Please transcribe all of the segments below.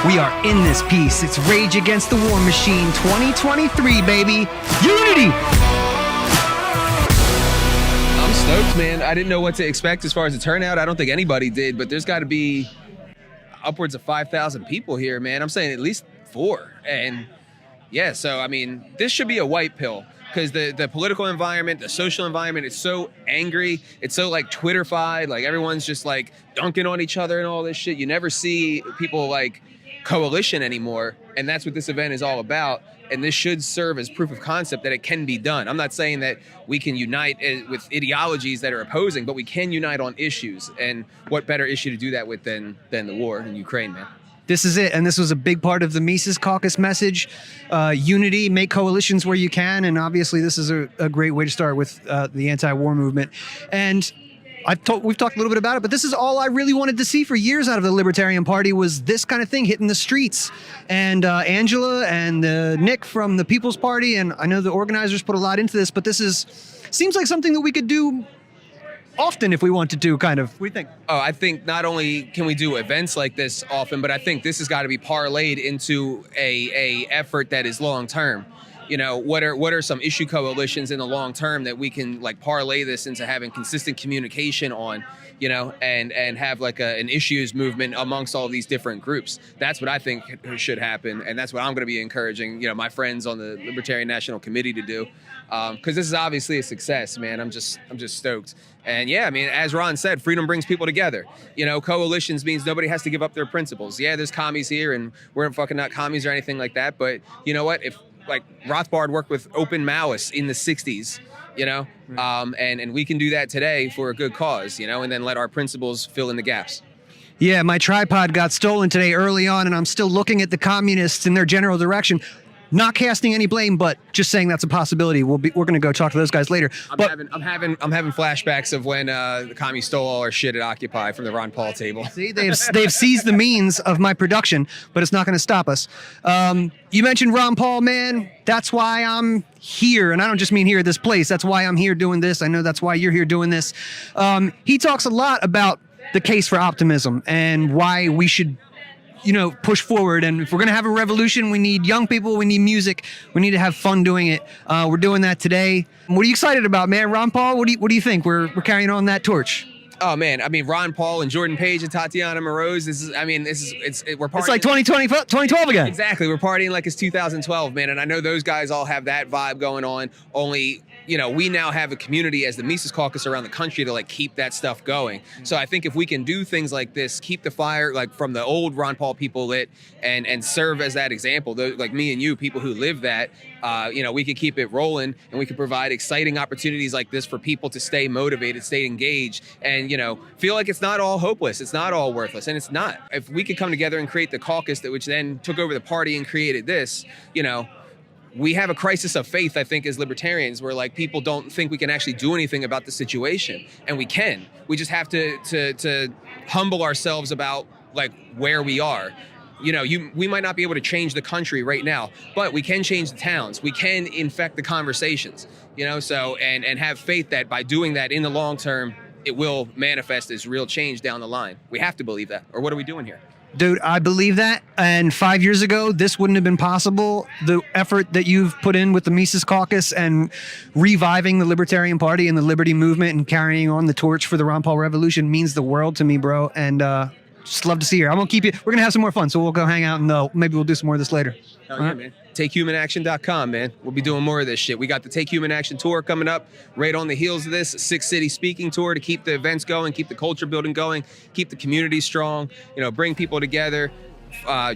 We are in this piece. It's Rage Against the War Machine 2023, baby. Unity! I'm stoked, man. I didn't know what to expect as far as the turnout. I don't think anybody did, but there's got to be upwards of 5,000 people here, man. I'm saying at least 4. And yeah, so I mean, this should be a white pill because the political environment, the social environment, it's so angry. It's so like Twitterfied. Like everyone's just like dunking on each other and all this shit. You never see people like coalition anymore, and that's what this event is all about. And this should serve as proof of concept that it can be done. I'm not saying that we can unite with ideologies that are opposing, but we can unite on issues. And what better issue to do that with than the war in Ukraine, man? This is it, and this was a big part of the Mises Caucus message. Unity, make coalitions where you can, and obviously this is a great way to start with the anti-war movement. And we've talked a little bit about it, but this is all I really wanted to see for years out of the Libertarian Party was this kind of thing hitting the streets. And Angela and Nick from the People's Party, and I know the organizers put a lot into this, but this seems like something that we could do often if we wanted to, kind of. What do you think? Oh, I think not only can we do events like this often, but I think this has got to be parlayed into a effort that is long term. You know, what are some issue coalitions in the long term that we can like parlay this into having consistent communication on, you know, and have like an issues movement amongst all these different groups. That's what I think should happen, and that's what I'm going to be encouraging, you know, my friends on the Libertarian National Committee to do, because this is obviously a success, man. I'm just stoked. And yeah, I mean, as Ron said, freedom brings people together. You know, coalitions means nobody has to give up their principles. Yeah, there's commies here, and we're fucking not commies or anything like that. But you know what? If like Rothbard worked with open Maoists in the 60s, you know, and we can do that today for a good cause, you know, and then let our principles fill in the gaps. Yeah, my tripod got stolen today early on, and I'm still looking at the communists in their general direction. Not casting any blame, but just saying that's a possibility. We're going to go talk to those guys later. I'm having flashbacks of when the commies stole all our shit at Occupy from the Ron Paul table. See, they've seized the means of my production, but it's not going to stop us. You mentioned Ron Paul, man. That's why I'm here, and I don't just mean here at this place. That's why I'm here doing this. I know that's why you're here doing this. He talks a lot about the case for optimism and why we should, you know, push forward. And if we're going to have a revolution, we need young people, we need music, we need to have fun doing it. We're doing that today. What are you excited about, man? Ron Paul, what do you think? We're carrying on that torch. Oh man, I mean, Ron Paul and Jordan Page and Tatiana Moroz, we're partying. It's like 2012 again. Exactly, we're partying like it's 2012, man. And I know those guys all have that vibe going on, only, you know, we now have a community as the Mises Caucus around the country to like keep that stuff going. So I think if we can do things like this, keep the fire like from the old Ron Paul people lit and serve as that example, like me and you, people who live that, you know, we can keep it rolling and we can provide exciting opportunities like this for people to stay motivated, stay engaged, and, you know, feel like it's not all hopeless, it's not all worthless, and it's not. If we could come together and create the caucus which then took over the party and created this, you know, we have a crisis of faith, I think, as libertarians, where like people don't think we can actually do anything about the situation, and we can. We just have to humble ourselves about like where we are. You know, we might not be able to change the country right now, but we can change the towns. We can infect the conversations. You know, so and have faith that by doing that in the long term, it will manifest as real change down the line. We have to believe that, or what are we doing here? Dude, I believe that. And 5 years ago, this wouldn't have been possible. The effort that you've put in with the Mises Caucus and reviving the Libertarian Party and the Liberty Movement and carrying on the torch for the Ron Paul Revolution means the world to me, bro. And just love to see you. I'm going to keep you. We're going to have some more fun, so we'll go hang out and maybe we'll do some more of this later. Oh, yeah, man. TakeHumanAction.com, man. We'll be doing more of this shit. We got the Take Human Action tour coming up right on the heels of this 6-city speaking tour to keep the events going, keep the culture building going, keep the community strong, you know, bring people together,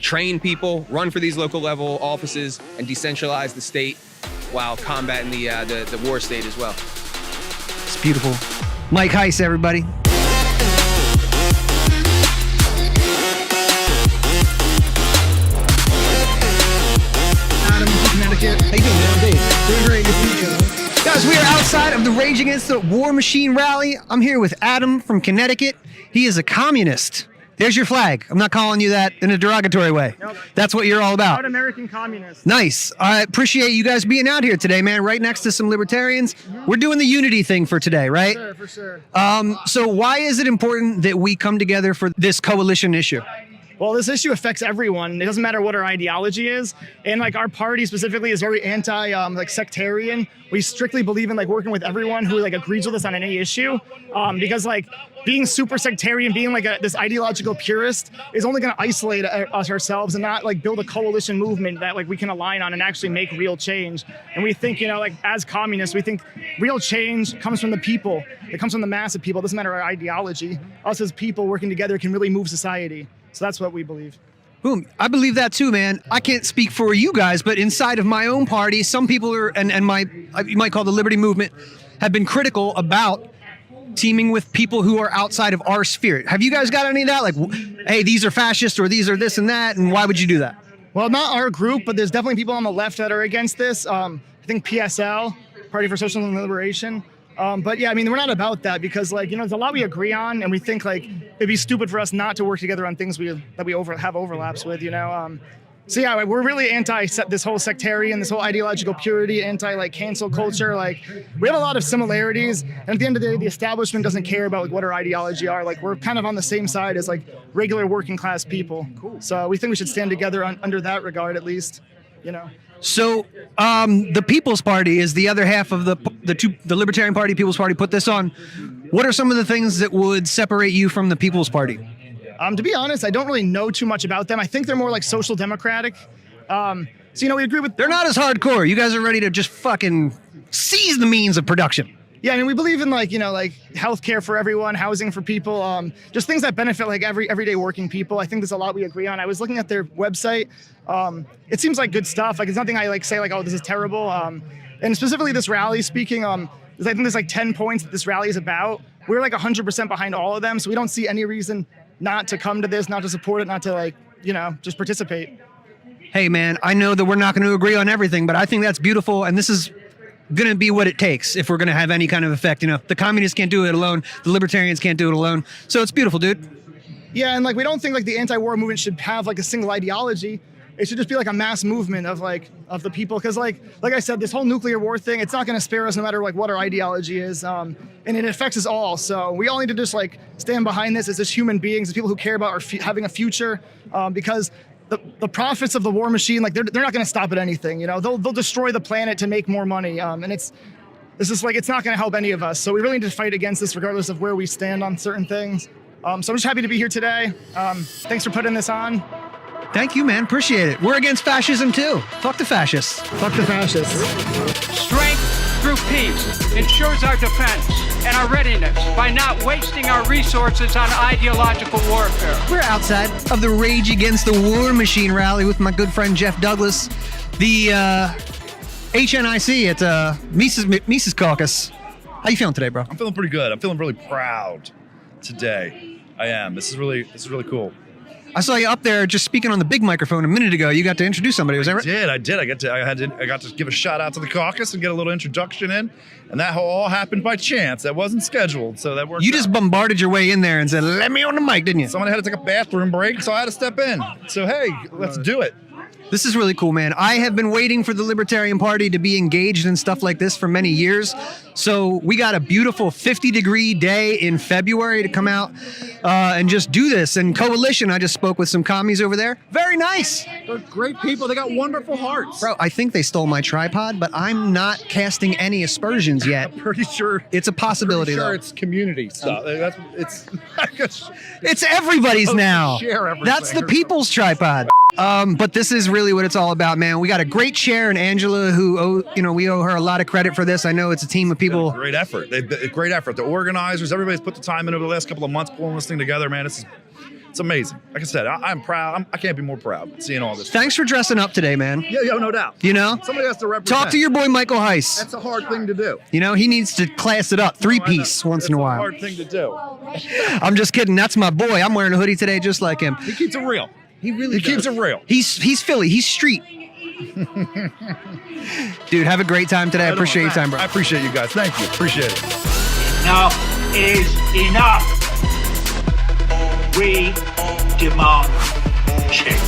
train people, run for these local level offices, and decentralize the state while combating the war state as well. It's beautiful. Mike Heise, everybody. How you doing, man? Doing great. Guys, we are outside of the Rage Against the War Machine rally. I'm here with Adam from Connecticut. He is a communist. There's your flag. I'm not calling you that in a derogatory way. Nope. That's what you're all about. Proud American communist. Nice. I appreciate you guys being out here today, man, right next to some libertarians. We're doing the unity thing for today, right? For sure. So why is it important that we come together for this coalition issue? well, this issue affects everyone. It doesn't matter what our ideology is. And like our party specifically is very anti like sectarian. We strictly believe in like working with everyone who like agrees with us on any issue. Because like being super sectarian, being like this ideological purist is only going to isolate us ourselves and not like build a coalition movement that like we can align on and actually make real change. And we think, you know, like as communists, we think real change comes from the people. It comes from the mass of people. It doesn't matter our ideology. Us as people working together can really move society. So that's what we believe. Boom. I believe that too, man. I can't speak for you guys, but inside of my own party, some people are, and you might call the Liberty Movement, have been critical about teaming with people who are outside of our sphere. Have you guys got any of that? Like, hey, these are fascist or these are this and that, and why would you do that? Well, not our group, but there's definitely people on the left that are against this. I think PSL, Party for Social Liberation. But yeah, I mean, we're not about that because, like, you know, there's a lot we agree on, and we think like it'd be stupid for us not to work together on things that we have overlaps with, you know. So yeah, we're really anti this whole sectarian, this whole ideological purity, anti like cancel culture. Like we have a lot of similarities, and at the end of the day, the establishment doesn't care about like, what our ideology are. Like we're kind of on the same side as like regular working class people. Cool. So we think we should stand together under that regard, at least, you know. So the People's Party is the other half of the Libertarian Party, People's Party put this on. What are some of the things that would separate you from the People's Party? To be honest, I don't really know too much about them. I think they're more like social democratic. So, you know, we agree with... They're not as hardcore. You guys are ready to just fucking seize the means of production. Yeah, I mean, we believe in like, you know, like healthcare for everyone, housing for people, just things that benefit like everyday working people. I think there's a lot we agree on. I was looking at their website. It seems like good stuff. Like it's nothing I like say like, oh, this is terrible. And specifically this rally speaking, I think there's like 10 points that this rally is about. We're like 100% behind all of them. So we don't see any reason not to come to this, not to support it, not to like, you know, just participate. Hey man, I know that we're not going to agree on everything, but I think that's beautiful. And this is going to be what it takes if we're going to have any kind of effect. You know, the communists can't do it alone. The libertarians can't do it alone. So it's beautiful, dude. Yeah, and like we don't think like the anti-war movement should have like a single ideology. It should just be like a mass movement of the people. Because like I said, this whole nuclear war thing, it's not going to spare us no matter like what our ideology is. And it affects us all. So we all need to just like stand behind this as just human beings, as people who care about our having a future. Because the profits of the war machine, like they're not going to stop at anything. You know, they'll destroy the planet to make more money. And it's not going to help any of us. So we really need to fight against this, regardless of where we stand on certain things. So I'm just happy to be here today. Thanks for putting this on. Thank you, man. Appreciate it. We're against fascism too. Fuck the fascists. Fuck the fascists. Strength through peace ensures our defense and our readiness by not wasting our resources on ideological warfare. We're outside of the Rage Against the War Machine rally with my good friend Jeff Douglas, the HNIC at Mises Caucus. How you feeling today, bro? I'm feeling pretty good. I'm feeling really proud today. I am. This is really cool. I saw you up there just speaking on the big microphone a minute ago. You got to introduce somebody. Was that right? I did. I got to give a shout out to the caucus and get a little introduction in, and that all happened by chance. That wasn't scheduled, so that worked. You just bombarded your way in there and said, "Let me on the mic," didn't you? Someone had to take a bathroom break, so I had to step in. So hey, let's do it. This is really cool, man. I have been waiting for the Libertarian Party to be engaged in stuff like this for many years. So we got a beautiful 50-degree day in February to come out and just do this. And Coalition, I just spoke with some commies over there. Very nice. They're great people. They got wonderful hearts. Bro, I think they stole my tripod, but I'm not casting any aspersions yet. I'm pretty sure. It's a possibility, though. it's community stuff. It's everybody's now. Share everything. That's the people's tripod. But this is really what it's all about, man. We got a great chair, and Angela, we owe her a lot of credit for this. I know it's a team of people. Great effort. Great effort. The organizers, everybody's put the time in over the last couple of months pulling this thing together, man. It's amazing. Like I said, I'm proud. I can't be more proud seeing all this. Thanks for dressing up today, man. Yeah, no doubt. You know? Somebody has to represent. Talk to your boy Michael Heise. That's a hard thing to do. You know, he needs to class it up. Three-piece once in a while. Hard thing to do. I'm just kidding. That's my boy. I'm wearing a hoodie today just like him. He keeps it real. He really keeps it real. He's Philly. He's street. Dude, have a great time today. I appreciate your time, bro. I appreciate you guys. Thank you. Appreciate it. Enough is enough. We demand change.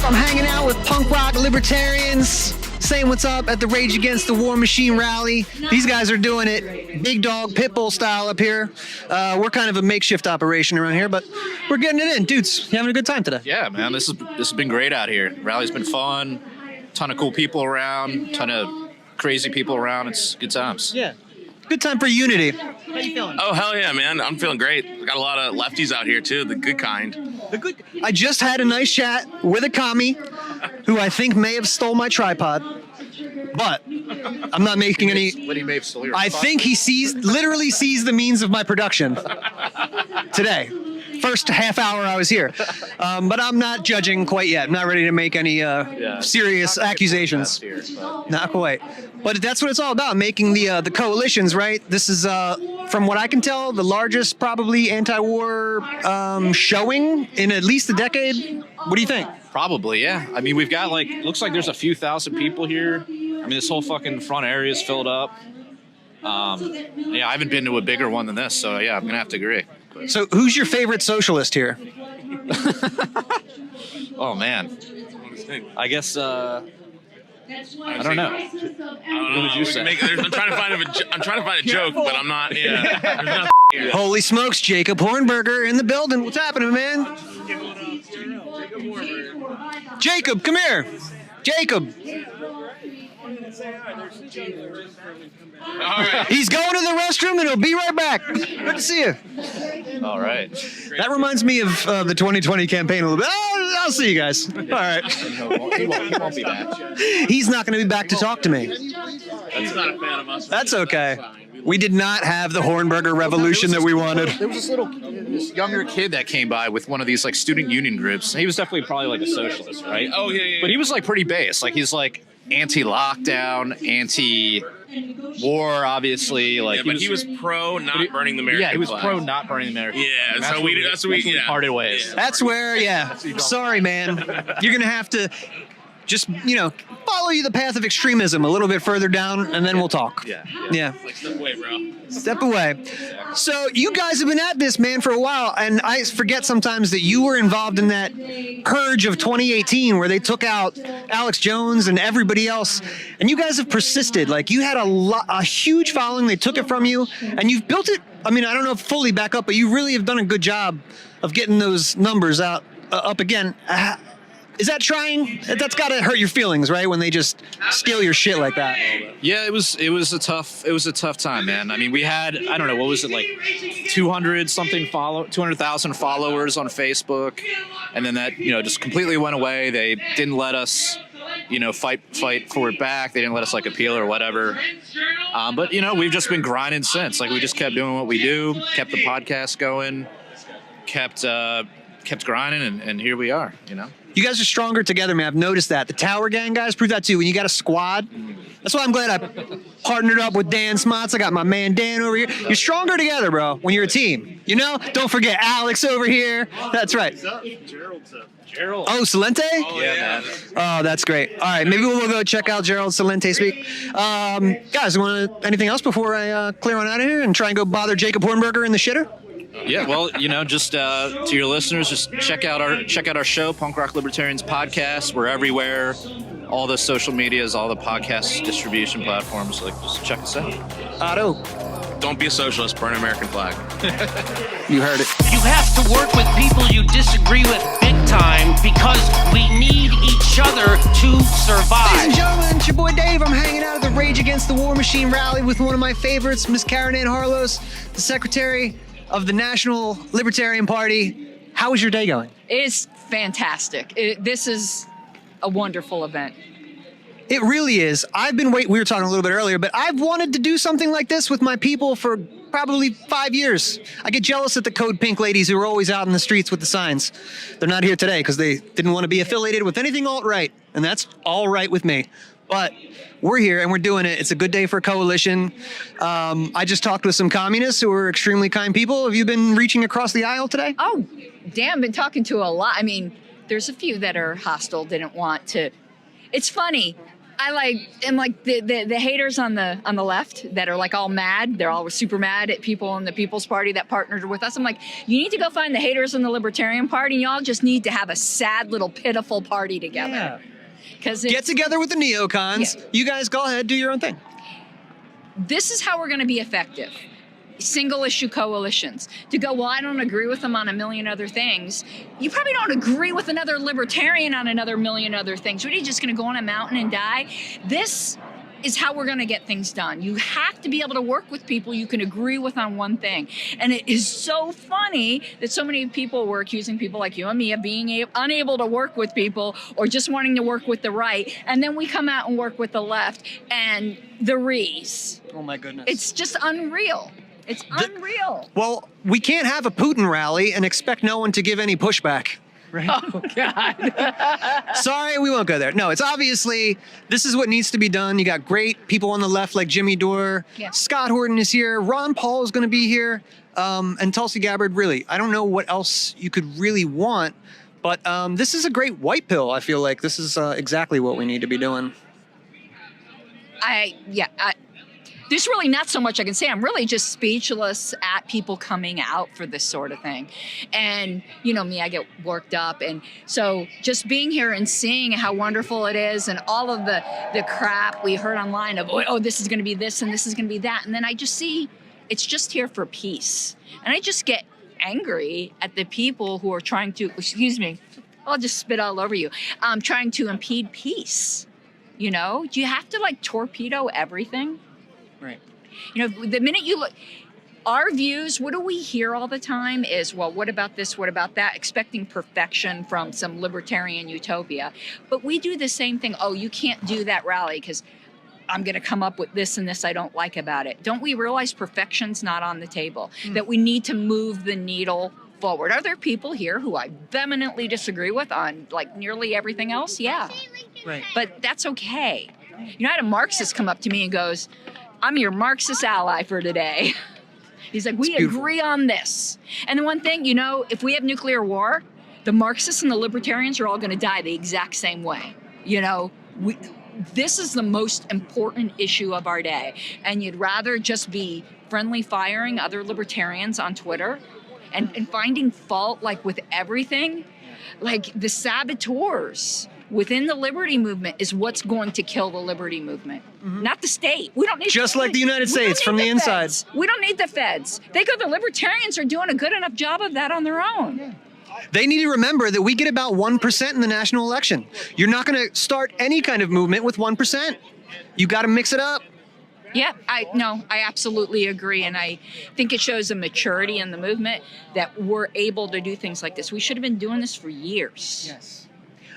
I'm hanging out with punk rock libertarians, saying what's up at the Rage Against the War Machine rally. These guys are doing it big dog pitbull style up here. We're kind of a makeshift operation around here, but we're getting it in. Dudes, you having a good time today? Yeah, man, this has been great out here. Rally's been fun. Ton of cool people around. Ton of crazy people around. It's good times. Yeah. Good time for unity. How you feeling? Oh, hell yeah, man. I'm feeling great. We got a lot of lefties out here, too, the good kind. I just had a nice chat with a commie who I think may have stole my tripod, but I'm not making any. What he may have stolen your I spot? think he literally sees the means of my production today. First half hour I was here, but I'm not judging quite yet. I'm not ready to make any serious accusations. Here, but- Not quite. But that's what it's all about, making the coalitions, right? This is, from what I can tell, the largest probably anti-war showing in at least a decade. What do you think? Probably, yeah. I mean, we've got looks like there's a few thousand people here. I mean, this whole fucking front area is filled up. Yeah, I haven't been to a bigger one than this, so yeah, I'm going to have to agree. So who's your favorite socialist here? Oh, man. I guess, I don't know. What would you say? I'm trying to find a joke, but I'm not. Yeah. There's nothing here. Holy smokes, Jacob Hornberger in the building. What's happening, man? Jacob, come here. Jacob. All right. He's going to the restroom and he'll be right back. Good to see you. All right. That reminds me of the 2020 campaign a little bit. I'll see you guys. All right. He won't be back. He's not going to be back to talk to me. He's not a fan of us. That's okay. We did not have the Hornberger revolution that we wanted. There was this younger kid that came by with one of these student union groups. He was definitely probably a socialist, right? Oh, yeah. But he was pretty base. He's anti-lockdown, anti-war, obviously. Yeah, but he was pro not burning the American Yeah, he was flag. pro not burning the American flag. Yeah, And so that's what we parted ways. That's where, yeah. Sorry, man. You're going to have to just, follow you the path of extremism a little bit further down, and then we'll talk. Yeah. Step away, bro. Step away. So you guys have been at this, man, for a while, and I forget sometimes that you were involved in that purge of 2018 where they took out Alex Jones and everybody else, and you guys have persisted. You had a huge following. They took it from you, and you've built it. I mean, I don't know if fully back up, but you really have done a good job of getting those numbers up again. Is that trying? That's got to hurt your feelings, right? When they just steal your shit like that. Yeah, it was a tough time, man. I mean, we had, I don't know, what was it, 200,000 followers on Facebook, and then that just completely went away. They didn't let us fight for it back. They didn't let us appeal or whatever. But we've just been grinding since. We just kept doing what we do, kept the podcast going, kept grinding, and here we are. You guys are stronger together, man. I've noticed that. The Tower Gang guys prove that too. When you got a squad, that's why I'm glad I partnered up with Dan Smotz. I got my man Dan over here. You're stronger together, bro, when you're a team. Don't forget Alex over here. That's right. Gerald. Oh, Salente? Oh, yeah, man. Oh, that's great. All right, maybe we'll go check out Gerald Salente speak. Guys, anything else before I clear on out of here and try and go bother Jacob Hornberger in the shitter? Yeah, well, just to your listeners, just check out our show, Punk Rock Libertarians podcast. We're everywhere, all the social medias, all the podcast distribution platforms. Just check us out. Otto, Don't be a socialist. Burn an American flag. you heard it. You have to work with people you disagree with big time because we need each other to Ladies and survive. gentlemen, it's your boy Dave. I'm hanging out at the Rage Against the War Machine rally with one of my favorites, Miss Caryn Ann Harlos, the secretary of the National Libertarian Party. How is your day going? It's fantastic. This is a wonderful event. It really is. We were talking a little bit earlier, but I've wanted to do something like this with my people for probably 5 years. I get jealous at the Code Pink ladies who are always out in the streets with the signs. They're not here today because they didn't want to be affiliated with anything alt-right, and that's all right with me. But we're here and we're doing it. It's a good day for a coalition. I just talked with some communists who are extremely kind people. Have you been reaching across the aisle today? Oh, damn, been talking to a lot. I mean, there's a few that are hostile, didn't want to. It's funny. am like the haters on the left that are all mad. They're all super mad at people in the People's Party that partnered with us. I'm like, you need to go find the haters in the Libertarian Party, and y'all just need to have a sad little pitiful party together. Yeah. Because Get together with the neocons. Yeah. You guys go ahead, do your own thing. This is how we're going to be effective. Single issue coalitions. To go, well, I don't agree with them on a million other things. You probably don't agree with another libertarian on another million other things. What, are you just going to go on a mountain and die? This is how we're going to get things done. You have to be able to work with people you can agree with on one thing. And it is so funny that so many people were accusing people like you and me of being unable to work with people or just wanting to work with the right. And then we come out and work with the left and the Rees. Oh my goodness. It's just unreal. It's unreal. Well, we can't have a Putin rally and expect no one to give any pushback. Right? Oh, God. Sorry, we won't go there. No, it's obviously, this is what needs to be done. You got great people on the left like Jimmy Dore. Yeah. Scott Horton is here. Ron Paul is going to be here. And Tulsi Gabbard, really. I don't know what else you could really want, but this is a great white pill, I feel like. This is exactly what we need to be doing. There's really not so much I can say. I'm really just speechless at people coming out for this sort of thing. And, you know me, I get worked up. And so just being here and seeing how wonderful it is and all of the crap we heard online of, oh, this is going to be this and this is going to be that. And then I just see it's just here for peace. And I just get angry at the people who are trying to, excuse me, I'll just spit all over you, trying to impede peace. You know, do you have to like torpedo everything? Right. You know, the minute you look, our views, what do we hear all the time is, well, what about this? What about that? Expecting perfection from some libertarian utopia. But we do the same thing. Oh, you can't do that rally because I'm going to come up with this and this I don't like about it. Don't we realize perfection's not on the table? That we need to move the needle forward. Are there people here who I vehemently disagree with on like nearly everything else? Yeah. Right. But that's okay. You know, I had a Marxist come up to me and goes, I'm your Marxist ally for today. He's like, we agree on this. And the one thing, you know, if we have nuclear war, the Marxists and the libertarians are all going to die the exact same way. You know, this is the most important issue of our day. And you'd rather just be friendly firing other libertarians on Twitter and finding fault like with everything, like the saboteurs within the liberty movement is what's going to kill the liberty movement, not the state. We don't need just like the United States from the inside. We don't need the feds. They go, the libertarians are doing a good enough job of that on their own. Yeah. They need to remember that we get about 1% in the national election. You're not going to start any kind of movement with 1%. You got to mix it up. Yeah, I absolutely agree. And I think it shows a maturity in the movement that we're able to do things like this. We should have been doing this for years. Yes.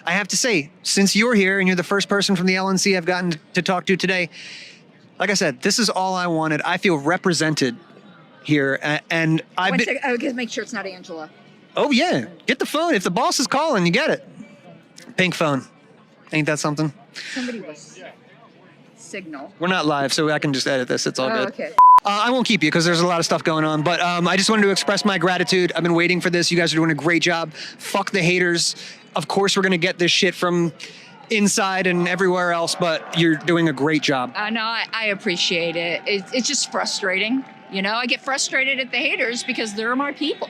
I have to say, since you're here and you're the first person from the LNC I've gotten to talk to today, like I said, this is all I wanted. I feel represented here, and I've been... I gotta make sure it's not Angela. Oh yeah, get the phone. If the boss is calling, you get it. Pink phone. Ain't that something? Somebody was signal. We're not live, so I can just edit this. It's all good. Okay. I won't keep you because there's a lot of stuff going on, but I just wanted to express my gratitude. I've been waiting for this. You guys are doing a great job. Fuck the haters. Of course, we're going to get this shit from inside and everywhere else, but you're doing a great job. No, I appreciate it. It's just frustrating. You know, I get frustrated at the haters because they're my people.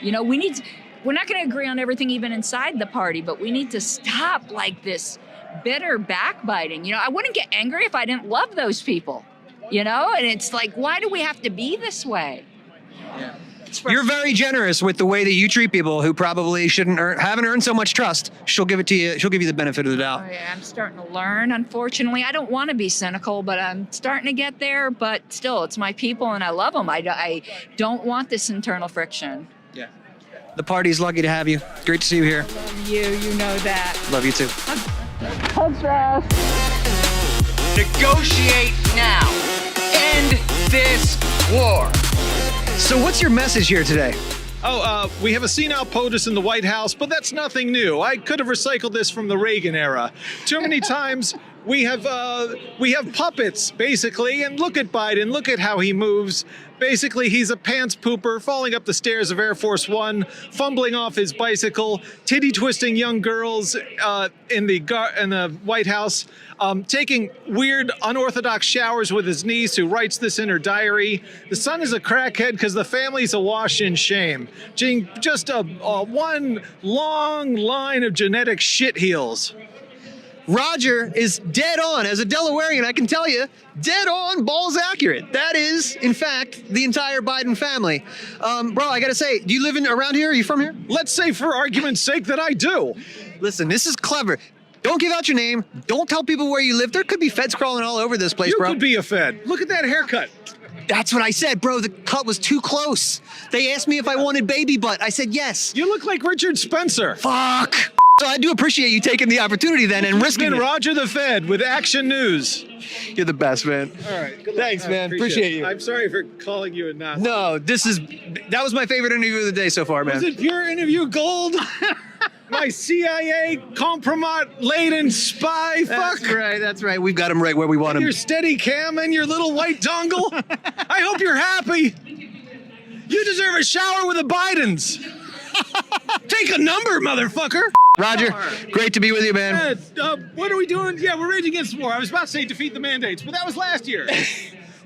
You know, we're not going to agree on everything even inside the party, but we need to stop like this bitter backbiting. You know, I wouldn't get angry if I didn't love those people. You know, and it's like, why do we have to be this way? Yeah. You're very generous with the way that you treat people who probably haven't earned so much trust. She'll give it to you. She'll give you the benefit of the doubt. Oh, yeah, I'm starting to learn. Unfortunately, I don't want to be cynical, but I'm starting to get there. But still, it's my people, and I love them. I don't want this internal friction. Yeah. The party's lucky to have you. Great to see you here. I love you. You know that. Love you too. Hugs fast. Negotiate now. End this war. So what's your message here today? We have a senile POTUS in the White House, but that's nothing new. I could have recycled this from the Reagan era. Too many times we have puppets, basically, and look at Biden, look at how he moves. Basically, he's a pants pooper falling up the stairs of Air Force One, fumbling off his bicycle, titty twisting young girls in the White House, taking weird, unorthodox showers with his niece, who writes this in her diary. The son is a crackhead because the family's awash in shame. Just a one long line of genetic shit heels. Rodger is dead on. As a Delawarean, I can tell you, dead on, balls accurate. That is, in fact, the entire Biden family. Bro, I gotta say, do you live around here? Are you from here? Let's say for argument's sake that I do. Listen, this is clever. Don't give out your name. Don't tell people where you live. There could be feds crawling all over this place, bro. You could be a fed. Look at that haircut. That's what I said, bro. The cut was too close. They asked me if I wanted baby butt. I said yes. You look like Richard Spencer. Fuck. So I do appreciate you taking the opportunity then and risking it. Rodger the Fed with Action News. You're the best, man. All right. Good luck. Thanks, man. Appreciate you. I'm sorry for calling you a Nazi. No, that was my favorite interview of the day so far, man. Was it pure interview gold? My CIA compromise-laden spy. Fuck. That's right. We've got him right where we want him. Your steady cam and your little white dongle. I hope you're happy. You deserve a shower with the Bidens. Take a number, motherfucker. Rodger, great to be with you, man. What are we doing? Yeah, we're raging against the war. I was about to say defeat the mandates, but that was last year.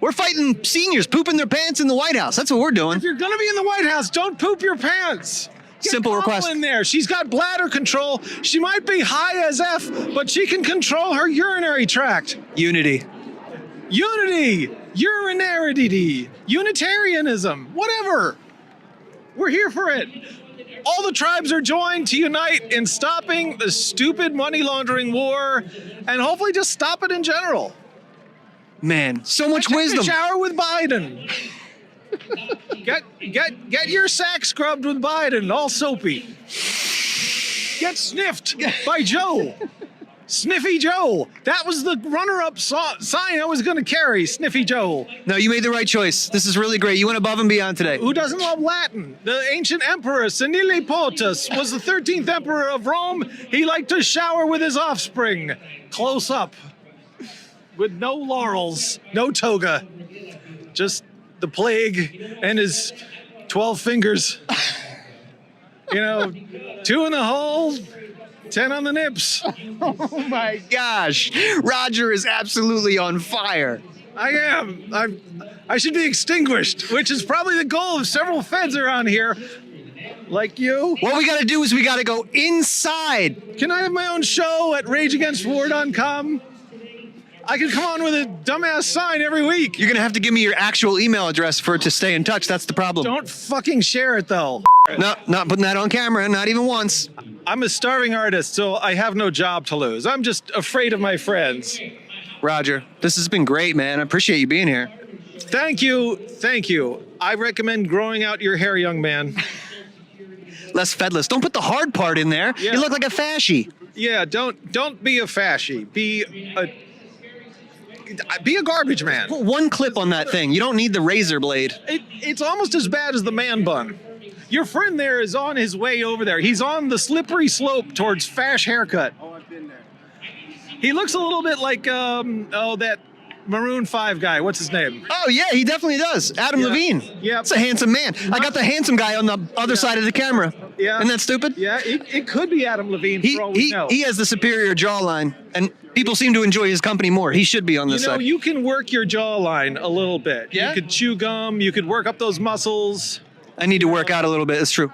We're fighting seniors pooping their pants in the White House. That's what we're doing. If you're gonna be in the White House, don't poop your pants. Simple request. In there. She's got bladder control. She might be high as F, but she can control her urinary tract. Unity. Urinarity, Unitarianism, whatever. We're here for it. All the tribes are joined to unite in stopping the stupid money laundering war and hopefully just stop it in general. Man, so much Take wisdom. a shower with Biden. Get your sack scrubbed with Biden, all soapy. Get sniffed by Joe. Sniffy Joe. That was the runner-up sign I was going to carry, Sniffy Joe. No, you made the right choice. This is really great. You went above and beyond today. Who doesn't love Latin? The ancient emperor, Senile Potus, was the 13th emperor of Rome. He liked to shower with his offspring. Close up. With no laurels, no toga. Just the plague and his 12 fingers. 2 in the hole, 10 on the nips. Oh my gosh. Rodger is absolutely on fire. I am. I should be extinguished, which is probably the goal of several feds around here. Like you. What we got to do is we got to go inside. Can I have my own show at rageagainstwar.com? I can come on with a dumbass sign every week. You're going to have to give me your actual email address for it to stay in touch. That's the problem. Don't fucking share it, though. No, not putting that on camera, not even once. I'm a starving artist, so I have no job to lose. I'm just afraid of my friends. Rodger, this has been great, man. I appreciate you being here. Thank you. I recommend growing out your hair, young man. Less fedless. Don't put the hard part in there. Yeah. You look like a fascie. Yeah, don't be a fascie. Be a garbage man. Put one clip on that thing. You don't need the razor blade. It's almost as bad as the man bun. Your friend there is on his way over there. He's on the slippery slope towards fash haircut. Oh, I've been there. He looks a little bit like that Maroon 5 guy. What's his name? Oh yeah, he definitely does. Adam Levine. Yeah. That's a handsome man. I got the handsome guy on the other side of the camera. Yeah. Isn't that stupid? Yeah, it could be Adam Levine for all we know. He has the superior jawline, and people seem to enjoy his company more. He should be on this side. You can work your jawline a little bit. Yeah? You could chew gum. You could work up those muscles. I need to work out a little bit. It's true.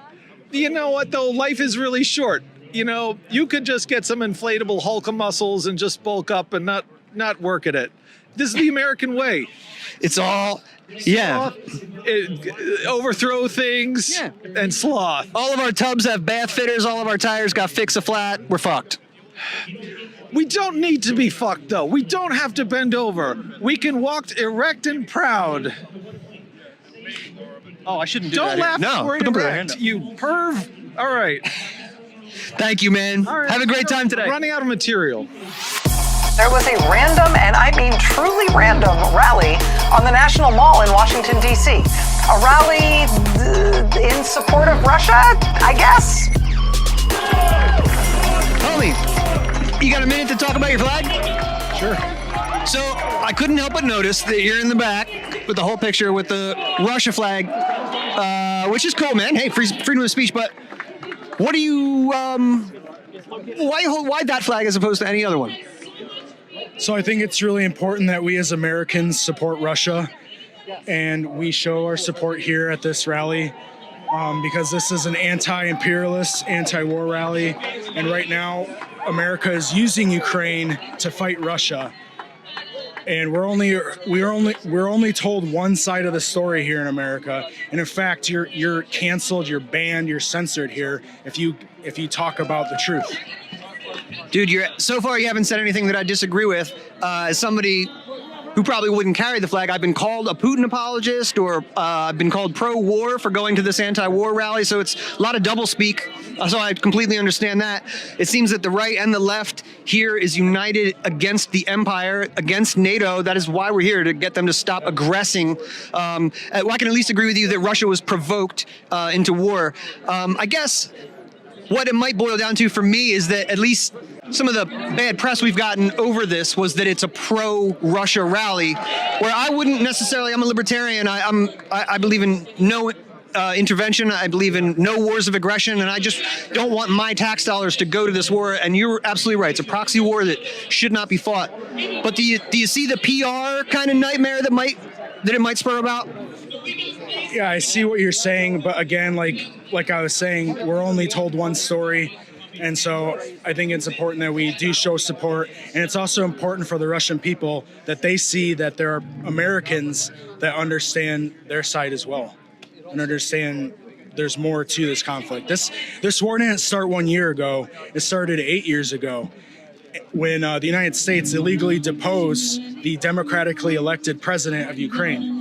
You know what, though? Life is really short. You could just get some inflatable Hulk muscles and just bulk up and not work at it. This is the American way. It's all... Yeah. Overthrow things and sloth. All of our tubs have bath fitters. All of our tires got fix-a-flat. We're fucked. We don't need to be fucked, though. We don't have to bend over. We can walk erect and proud. Oh, I shouldn't do Don't that. laugh No, at the word don't put that erect, hand up. you perv. All right. Thank you, man. All right. Have a great time today. Running out of material. There was a random, and I mean truly random, rally on the National Mall in Washington, D.C. A rally in support of Russia, I guess? Homie, you got a minute to talk about your flag? Sure. So I couldn't help but notice that you're in the back with the whole picture with the Russia flag, which is cool, man. Hey, freedom of speech, but what do you, why that flag as opposed to any other one? So I think it's really important that we as Americans support Russia, and we show our support here at this rally. because this is an anti-imperialist, anti-war rally, and right now America is using Ukraine to fight Russia. And we're only told one side of the story here in America. And in fact, you're canceled, you're banned, you're censored here if you talk about the truth. Dude, so far you haven't said anything that I disagree with. As somebody who probably wouldn't carry the flag, I've been called a Putin apologist, or I've been called pro-war for going to this anti-war rally. So it's a lot of doublespeak. So I completely understand that. It seems that the right and the left here is united against the empire, against NATO. That is why we're here, to get them to stop aggressing. I can at least agree with you that Russia was provoked into war. I guess what it might boil down to for me is that at least some of the bad press we've gotten over this was that it's a pro-Russia rally, where I wouldn't necessarily. I'm a libertarian. I believe in no intervention. I believe in no wars of aggression, and I just don't want my tax dollars to go to this war. And you're absolutely right. It's a proxy war that should not be fought. But do you see the PR kind of nightmare that it might spur about? Yeah, I see what you're saying, but again, like I was saying, we're only told one story. And so I think it's important that we do show support. And it's also important for the Russian people that they see that there are Americans that understand their side as well and understand there's more to this conflict. This war didn't start 1 year ago. It started 8 years ago when the United States illegally deposed the democratically elected president of Ukraine.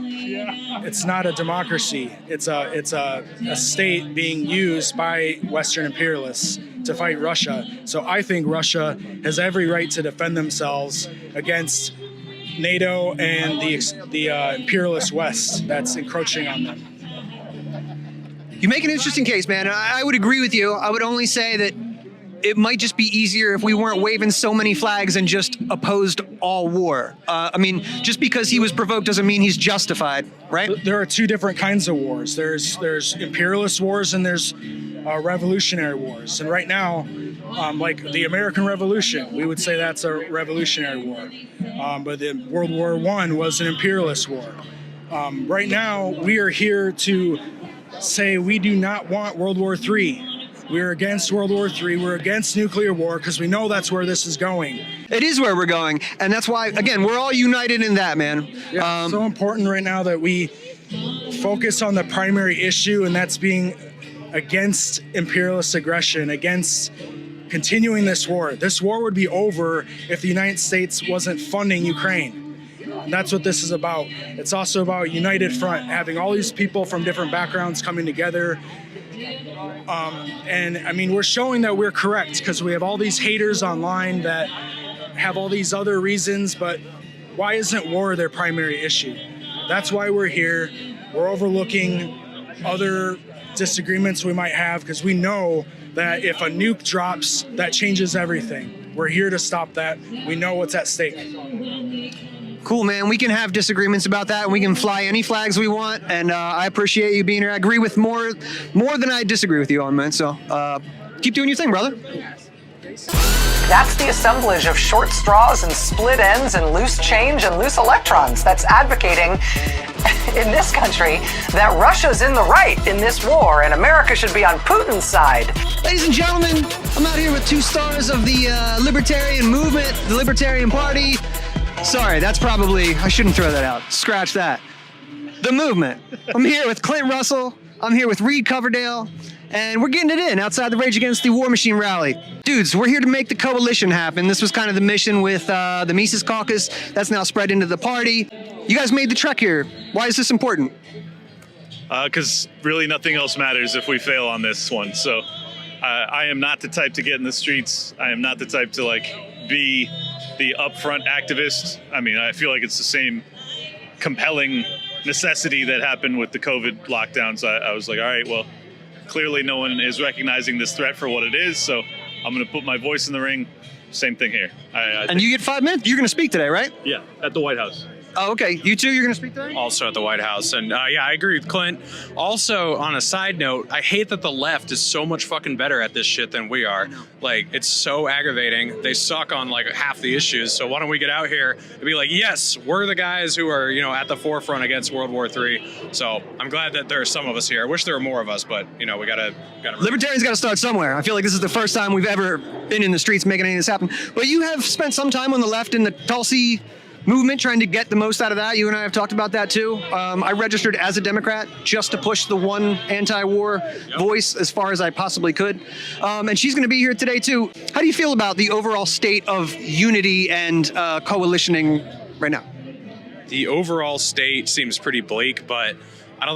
It's not a democracy. It's a state being used by Western imperialists to fight Russia. So I think Russia has every right to defend themselves against NATO and the imperialist West that's encroaching on them. You make an interesting case, man. I would agree with you. I would only say that it might just be easier if we weren't waving so many flags and just opposed all war. I mean, just because he was provoked doesn't mean he's justified, right? There are two different kinds of wars. There's imperialist wars and there's revolutionary wars. And right now, like the American Revolution, we would say that's a revolutionary war. But the World War I was an imperialist war. Right now, we are here to say we do not want World War III. We're against World War III. We're against nuclear war because we know that's where this is going. It is where we're going. And that's why, again, we're all united in that, man. Yeah, it's so important right now that we focus on the primary issue, and that's being against imperialist aggression, against continuing this war. This war would be over if the United States wasn't funding Ukraine. And that's what this is about. It's also about a united front, having all these people from different backgrounds coming together. And I mean, we're showing that we're correct because we have all these haters online that have all these other reasons, but why isn't war their primary issue? That's why we're here. We're overlooking other disagreements we might have because we know that if a nuke drops, that changes everything. We're here to stop that. We know what's at stake. Cool, man. We can have disagreements about that, and we can fly any flags we want. And I appreciate you being here. I agree with more than I disagree with you on, man. So keep doing your thing, brother. That's the assemblage of short straws and split ends and loose change and loose electrons that's advocating in this country that Russia's in the right in this war and America should be on Putin's side. Ladies and gentlemen, I'm out here with two stars of the libertarian movement, the Libertarian Party. Sorry, that's probably, I shouldn't throw that out. Scratch that. The movement. I'm here with Clint Russell. I'm here with Reed Coverdale. And we're getting it in outside the Rage Against the War Machine rally. Dudes, we're here to make the coalition happen. This was kind of the mission with the Mises Caucus. That's now spread into the party. You guys made the trek here. Why is this important? Because really nothing else matters if we fail on this one. So I am not the type to get in the streets. I am not the type to be the upfront activist. I mean, I feel like it's the same compelling necessity that happened with the COVID lockdowns. I was like, all right, well, clearly no one is recognizing this threat for what it is, so I'm going to put my voice in the ring. Same thing here. And you get 5 minutes? You're going to speak today, right? Yeah, at the White House. Oh, okay. You two, you're going to speak today? Also at the White House. And yeah, I agree with Clint. Also, on a side note, I hate that the left is so much fucking better at this shit than we are. Like, it's so aggravating. They suck on like half the issues. So why don't we get out here and be like, yes, we're the guys who are, you know, at the forefront against World War III. So I'm glad that there are some of us here. I wish there were more of us, but, you know, we gotta Libertarians got to start somewhere. I feel like this is the first time we've ever been in the streets making any of this happen. But you have spent some time on the left in the Tulsi movement trying to get the most out of that. You and I have talked about that too. I registered as a Democrat just to push the one anti-war voice as far as I possibly could. And she's going to be here today too. How do you feel about the overall state of unity and coalitioning right now? The overall state seems pretty bleak, but I don't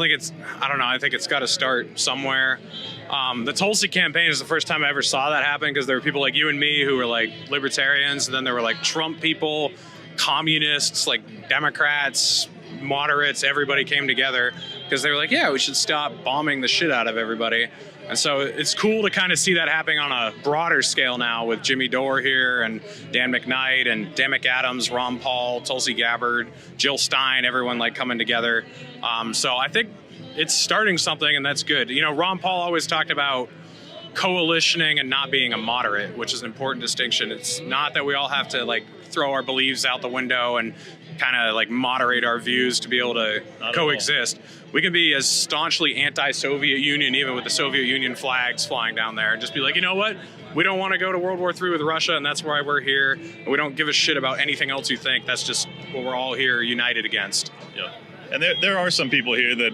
know. I think it's got to start somewhere. The Tulsi campaign is the first time I ever saw that happen because there were people like you and me who were like libertarians, and then there were like Trump people, communists, like Democrats, moderates, everybody came together because they were like, yeah, we should stop bombing the shit out of everybody. And so it's cool to kind of see that happening on a broader scale now with Jimmy Dore here and Dan McKnight and Dan McAdams, Ron Paul, Tulsi Gabbard, Jill Stein, everyone like coming together. So I think it's starting something, and that's good. You know, Ron Paul always talked about coalitioning and not being a moderate, which is an important distinction. It's not that we all have to like throw our beliefs out the window and kind of like moderate our views to be able to coexist. We can be as staunchly anti-Soviet Union, even with the Soviet Union flags flying down there, and just be like, you know what? We don't want to go to World War III with Russia, and that's why we're here. And we don't give a shit about anything else you think. That's just what we're all here united against. Yeah. And there are some people here that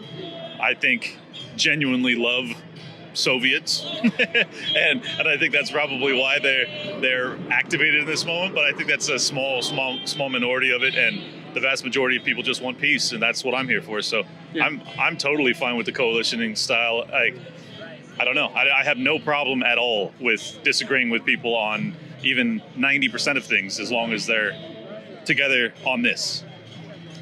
I think genuinely love Soviets, and I think that's probably why they're activated in this moment. But I think that's a small minority of it, and the vast majority of people just want peace, and that's what I'm here for. So yeah. I'm totally fine with the coalitioning style. I don't know. I have no problem at all with disagreeing with people on even 90% of things, as long as they're together on this.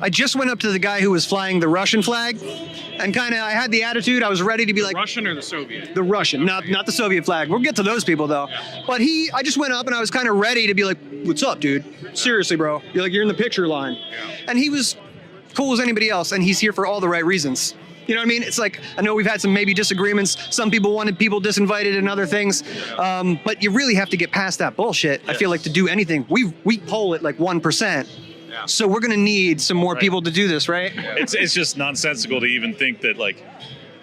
I just went up to the guy who was flying the Russian flag, and I had the attitude. I was ready to be like, Russian or the Soviet? The Russian, not the Soviet flag. We'll get to those people though. Yeah. But I just went up and I was kind of ready to be like, what's up, dude? Seriously, bro. You're in the picture line. Yeah. And he was cool as anybody else, and he's here for all the right reasons. You know what I mean? It's like, I know we've had some maybe disagreements. Some people wanted people disinvited and other things. But you really have to get past that bullshit. Yes. I feel like to do anything. We poll at like 1%. Yeah. So we're going to need some more people to do this, right? Yeah. It's just nonsensical to even think that like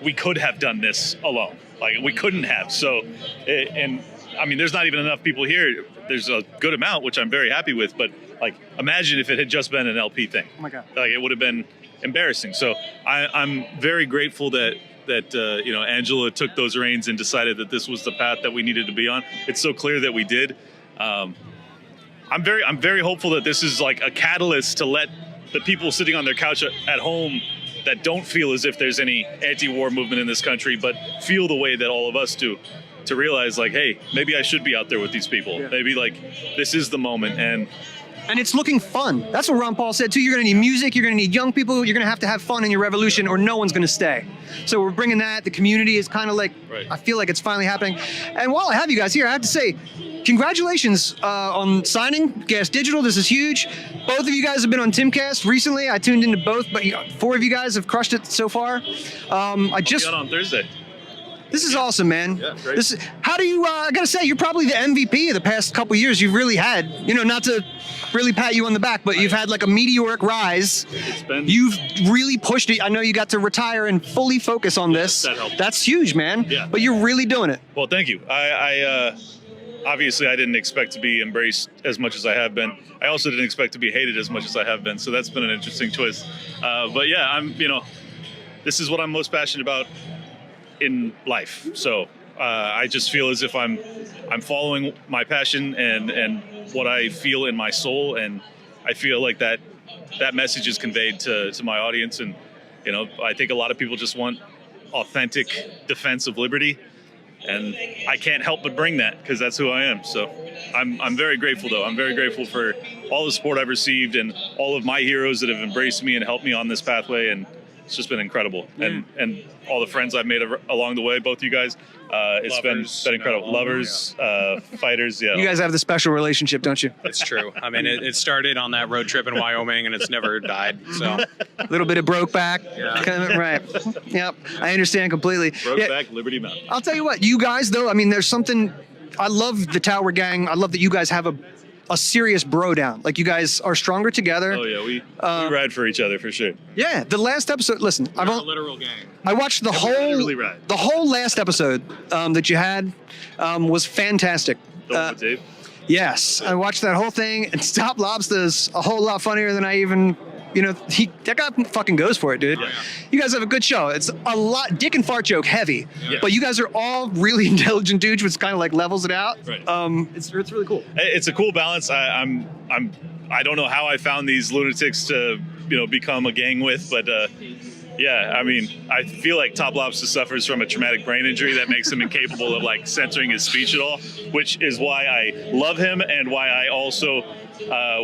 we could have done this alone. Like we couldn't have. So, and I mean, there's not even enough people here. There's a good amount, which I'm very happy with. But like, imagine if it had just been an LP thing. Oh my God. Like it would have been embarrassing. So I'm very grateful that Angela took those reins and decided that this was the path that we needed to be on. It's so clear that we did. I'm very hopeful that this is like a catalyst to let the people sitting on their couch at home that don't feel as if there's any anti-war movement in this country, but feel the way that all of us do, to realize like, hey, maybe I should be out there with these people. Yeah. Maybe like this is the moment. And it's looking fun. That's what Ron Paul said too. You're going to need music. You're going to need young people. You're going to have fun in your revolution, or no one's going to stay. So we're bringing that. The community is kind of like, right. I feel like it's finally happening. And while I have you guys here, I have to say, congratulations on signing Gas Digital. This is huge. Both of you guys have been on Timcast recently. I tuned into both, but 4 of you guys have crushed it so far. I got on Thursday. This is awesome, man. Yeah, great. How do you, I gotta say, you're probably the MVP of the past couple years. You've really had, not to really pat you on the back, but you've had like a meteoric rise. You've really pushed it. I know you got to retire and fully focus on this. That helped. That's huge, man. Yeah. But you're really doing it. Well, thank you. Obviously, I didn't expect to be embraced as much as I have been. I also didn't expect to be hated as much as I have been. So that's been an interesting twist. But yeah, this is what I'm most passionate about in life. So I just feel as if I'm following my passion and what I feel in my soul, and I feel like that message is conveyed to my audience. And I think a lot of people just want authentic defense of liberty, and I can't help but bring that because that's who I am. So I'm very grateful, though. I'm very grateful for all the support I've received and all of my heroes that have embraced me and helped me on this pathway. And it's just been incredible. And all the friends I've made along the way, both you guys, it's been incredible. Lovers, fighters, yeah. You guys have the special relationship, don't you? It's true. I mean, it started on that road trip in Wyoming, and it's never died. So A little bit of broke back. Yeah. Kind of, right. Yep. I understand completely. Brokeback Liberty Mountain. I'll tell you what, you guys, though, I mean, there's something, I love the Tower Gang. I love that you guys have a serious bro down. Like, you guys are stronger together. Oh yeah, we ride for each other for sure. Yeah, the last episode, listen, we're a literal gang. I watched the whole last episode that you had was fantastic. With Dave? Yes, I watched that whole thing, and Stop Lobster's a whole lot funnier than I even, that guy fucking goes for it, dude. Yeah. You guys have a good show. It's a lot, dick and fart joke heavy, Yeah. but you guys are all really intelligent dudes, which kind of like levels it out. Right. It's really cool. It's a cool balance. I don't know how I found these lunatics to become a gang with, but yeah, I mean, I feel like Top Lobster suffers from a traumatic brain injury that makes him incapable of like censoring his speech at all, which is why I love him and why I also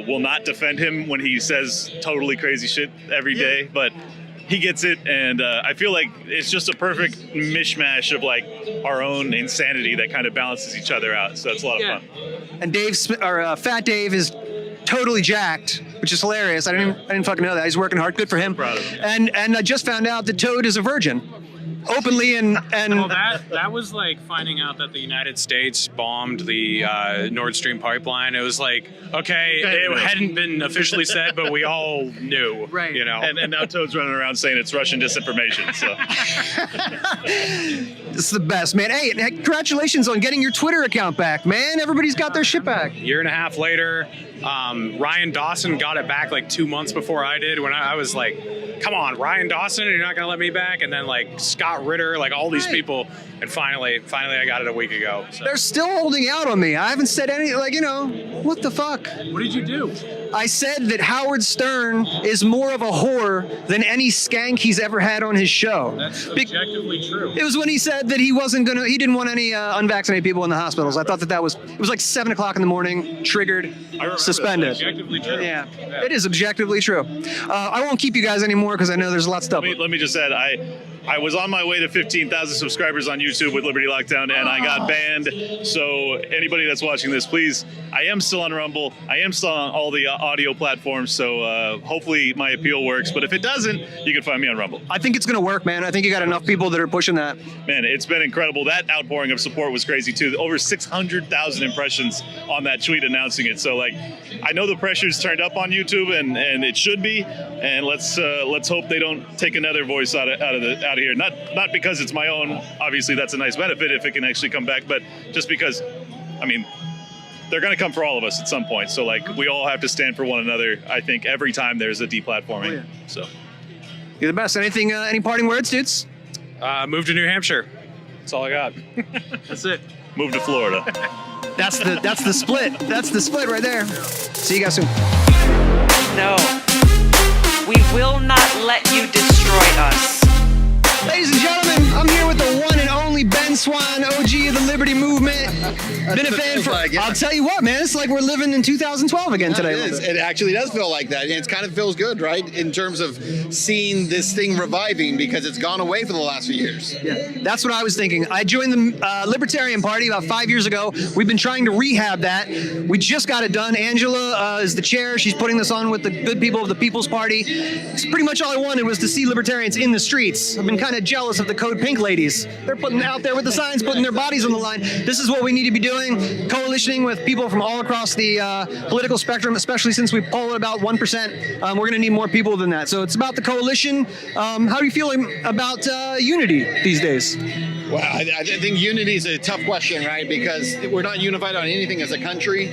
will not defend him when he says totally crazy shit every day. But he gets it, and I feel like it's just a perfect mishmash of like our own insanity that kind of balances each other out. So it's a lot of fun. And Fat Dave is totally jacked, which is hilarious. I didn't fucking know that. He's working hard. Good for him. Proud of him. And I just found out that Toad is a virgin, openly and. Well, that was like finding out that the United States bombed the Nord Stream pipeline. It was like, okay, it hadn't been officially said, but we all knew, right? And now Toad's running around saying it's Russian disinformation. So It's the best, man. Hey, congratulations on getting your Twitter account back, man. Everybody's got their shit back. Year and a half later, Ryan Dawson got it back like 2 months before I did, when I was like, come on, Ryan Dawson, you're not going to let me back? And then like Scott Ritter, like all these people. And finally I got it a week ago. So. They're still holding out on me. I haven't said any, what the fuck? What did you do? I said that Howard Stern is more of a whore than any skank he's ever had on his show. That's objectively true. It was when he said that he didn't want any unvaccinated people in the hospitals. I thought it was like 7 o'clock in the morning, triggered, suspended. That's objectively true. Yeah, it is objectively true. I won't keep you guys anymore because I know there's a lot of stuff. Let me just add, I was on my way to 15,000 subscribers on YouTube with Liberty Lockdown, and I got banned. So anybody that's watching this, please, I am still on Rumble. I am still on all the audio platforms. So hopefully my appeal works. But if it doesn't, you can find me on Rumble. I think it's going to work, man. I think you got enough people that are pushing that. Man, it's been incredible. That outpouring of support was crazy too. Over 600,000 impressions on that tweet announcing it. So like, I know the pressure's turned up on YouTube, and it should be. And let's hope they don't take another voice out of here. Not because it's my own. Obviously, that's a nice benefit if it can actually come back. But just because, I mean, they're going to come for all of us at some point. So like, we all have to stand for one another. I think every time there's a deplatforming. Oh, yeah. So you're the best. Anything? Any parting words, dudes? Move to New Hampshire. That's all I got. That's it. Move to Florida. That's the split. That's the split right there. See you guys soon. No. We will not let you destroy us. Ladies and gentlemen, I'm here with the one and only Ben Swann, OG of the Liberty Movement. Been a fan for, I'll tell you what, man, it's like we're living in 2012 again today. It actually does feel like that. And it kind of feels good, right? In terms of seeing this thing reviving, because it's gone away for the last few years. Yeah, that's what I was thinking. I joined the Libertarian Party about 5 years ago. We've been trying to rehab that. We just got it done. Angela is the chair. She's putting this on with the good people of the People's Party. It's pretty much all I wanted was to see libertarians in the streets. I've been kind of jealous of the Code Pink ladies. They're putting out there with the signs, putting their bodies on the line. This is what we need to be doing, coalitioning with people from all across the political spectrum, especially since we poll at about 1%. We're going to need more people than that. So it's about the coalition. How are you feeling about unity these days? Well, I think unity is a tough question, right? Because we're not unified on anything as a country.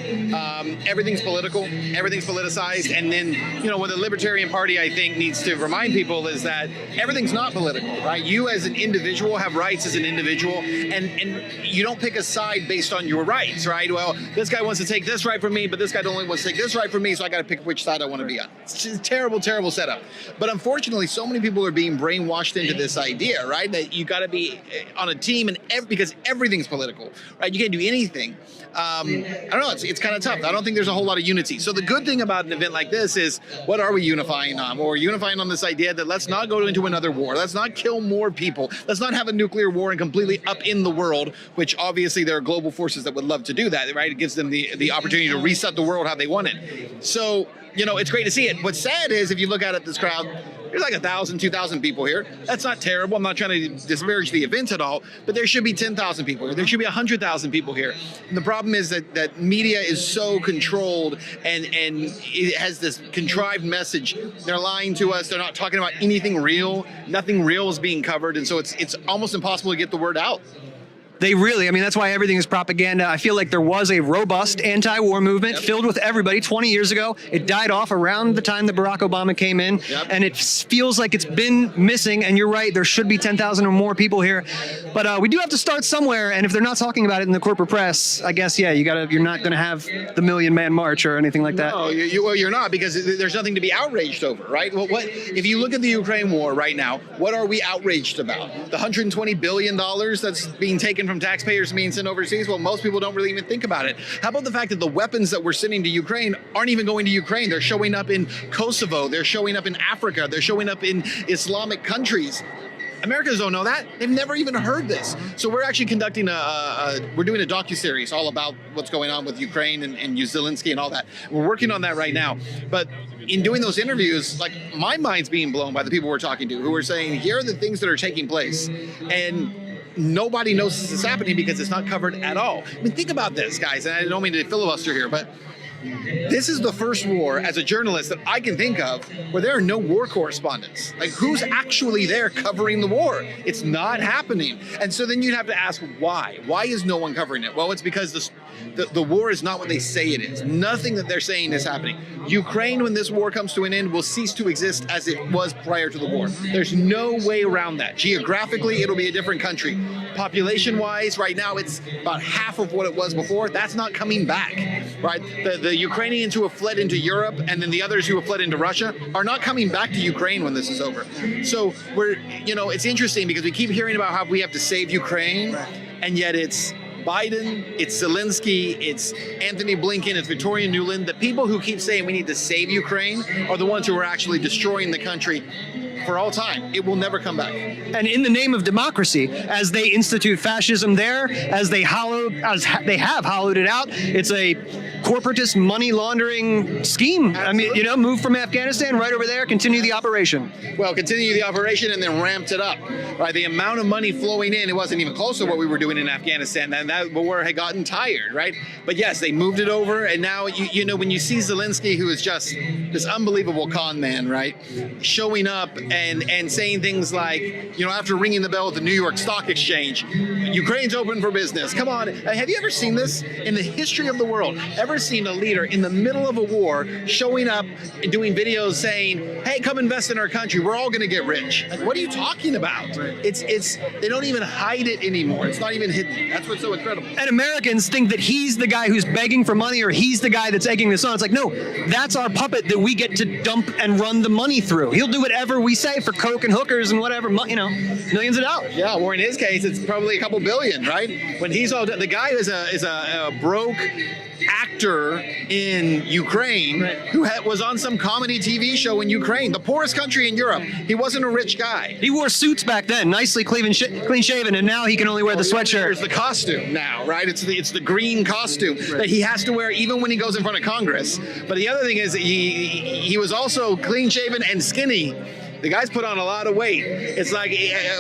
Everything's political, everything's politicized. And then, what the Libertarian Party, I think, needs to remind people is that everything's not political, right? You as an individual have rights as an individual, and you don't pick a side based on your rights, right? Well, this guy wants to take this right from me, but this guy only wants to take this right from me, so I got to pick which side I want to be on. It's just a terrible, terrible setup. But unfortunately, so many people are being brainwashed into this idea, right? That you got to be on on a team, and because everything's political, right? You can't do anything. I don't know. It's kind of tough. I don't think there's a whole lot of unity. So the good thing about an event like this is, what are we unifying on? Well, we're unifying on this idea that let's not go into another war. Let's not kill more people. Let's not have a nuclear war and completely up in the world, which obviously there are global forces that would love to do that, right? It gives them the opportunity to reset the world how they want it. So, it's great to see it. What's sad is, if you look at this crowd, there's like 1,000, 2,000 people here. That's not terrible. I'm not trying to disparage the event at all, but there should be 10,000 people here. There should be 100,000 people here. And the problem is that media is so controlled and it has this contrived message. They're lying to us. They're not talking about anything real. Nothing real is being covered. And so it's almost impossible to get the word out. That's why everything is propaganda. I feel like there was a robust anti-war movement filled with everybody 20 years ago. It died off around the time that Barack Obama came in, and it feels like it's been missing, and you're right, there should be 10,000 or more people here. But we do have to start somewhere, and if they're not talking about it in the corporate press, I guess, you're not going to have the Million Man March or anything like that. No, you're not, because there's nothing to be outraged over, right? Well, if you look at the Ukraine war right now, what are we outraged about? The $120 billion that's being taken from taxpayers being sent overseas? Well, most people don't really even think about it. How about the fact that the weapons that we're sending to Ukraine aren't even going to Ukraine? They're showing up in Kosovo. They're showing up in Africa. They're showing up in Islamic countries. Americans don't know that. They've never even heard this. So we're actually conducting we're doing a docuseries all about what's going on with Ukraine and Zelensky and all that. We're working on that right now. But in doing those interviews, like, my mind's being blown by the people we're talking to, who are saying, here are the things that are taking place. And nobody knows this is happening because it's not covered at all. I mean, think about this, guys, and I don't mean to filibuster here, but this is the first war, as a journalist, that I can think of where there are no war correspondents. Like, who's actually there covering the war? It's not happening. And so then you'd have to ask why. Why is no one covering it? Well, it's because the war is not what they say it is. Nothing that they're saying is happening. Ukraine, when this war comes to an end, will cease to exist as it was prior to the war. There's no way around that. Geographically, it'll be a different country. Population-wise, right now, it's about half of what it was before. That's not coming back, right? The Ukrainians who have fled into Europe and then the others who have fled into Russia are not coming back to Ukraine when this is over. So it's interesting because we keep hearing about how we have to save Ukraine, and yet it's Biden, it's Zelensky, it's Anthony Blinken, it's Victoria Nuland. The people who keep saying we need to save Ukraine are the ones who are actually destroying the country for all time. It will never come back. And in the name of democracy, as they institute fascism there, as they have hollowed it out, it's a corporatist money laundering scheme. Absolutely. I mean, move from Afghanistan right over there, continue the operation. Well, continue the operation and then ramped it up. Right, the amount of money flowing in, it wasn't even close to what we were doing in Afghanistan. And that war had gotten tired, right? But yes, they moved it over, and now when you see Zelensky, who is just this unbelievable con man, right, showing up and saying things like, after ringing the bell at the New York Stock Exchange, Ukraine's open for business. Come on. Have you ever seen this in the history of the world? Ever seen a leader in the middle of a war showing up and doing videos saying, hey, come invest in our country. We're all going to get rich. Like, what are you talking about? They don't even hide it anymore. It's not even hidden. That's what's so incredible. And Americans think that he's the guy who's begging for money, or he's the guy that's egging this on. It's like, no, that's our puppet that we get to dump and run the money through. He'll do whatever we say for coke and hookers and whatever, millions of dollars. Yeah, or in his case, it's probably a couple billion, right? When he's all done, the guy is a broke actor in Ukraine who was on some comedy TV show in Ukraine, the poorest country in Europe. He wasn't a rich guy. He wore suits back then, nicely clean shaven, and now he can only wear the sweatshirt. There's the costume now, right? It's the green costume that he has to wear even when he goes in front of Congress. But the other thing is he was also clean shaven and skinny. The guy's put on a lot of weight. It's like,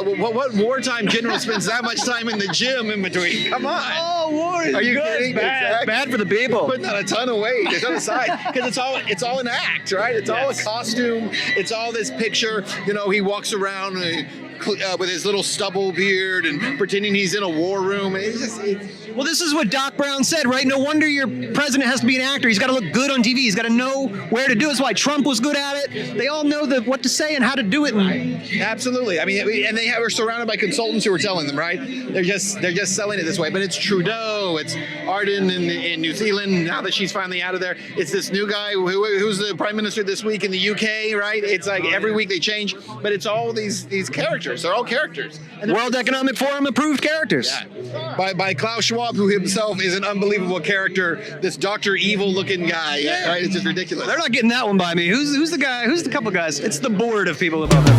what wartime general spends that much time in the gym in between? Come on. Oh, war is Are you good. kidding? Bad. Exactly. Bad for the people. Putting on a ton of weight. It's on the side. Because it's all an act, right? It's all a costume. It's all this picture. He walks around with his little stubble beard and pretending he's in a war room. Well, this is what Doc Brown said, right? No wonder your president has to be an actor. He's got to look good on TV. He's got to know where to do it. That's why Trump was good at it. They all know what to say and how to do it. Absolutely. I mean, and they were surrounded by consultants who were telling them, right? They're just selling it this way. But it's Trudeau, it's Ardern in New Zealand. Now that she's finally out of there, it's this new guy who's the prime minister this week in the UK, right? It's like every week they change, but it's all these characters. characters. They're all characters. And World Economic Forum approved characters. by Klaus Schwab, who himself is an unbelievable character. This Dr. Evil looking guy, right? It's just ridiculous. They're not getting that one by me. Who's the guy? Who's the couple guys? It's the board of people above him.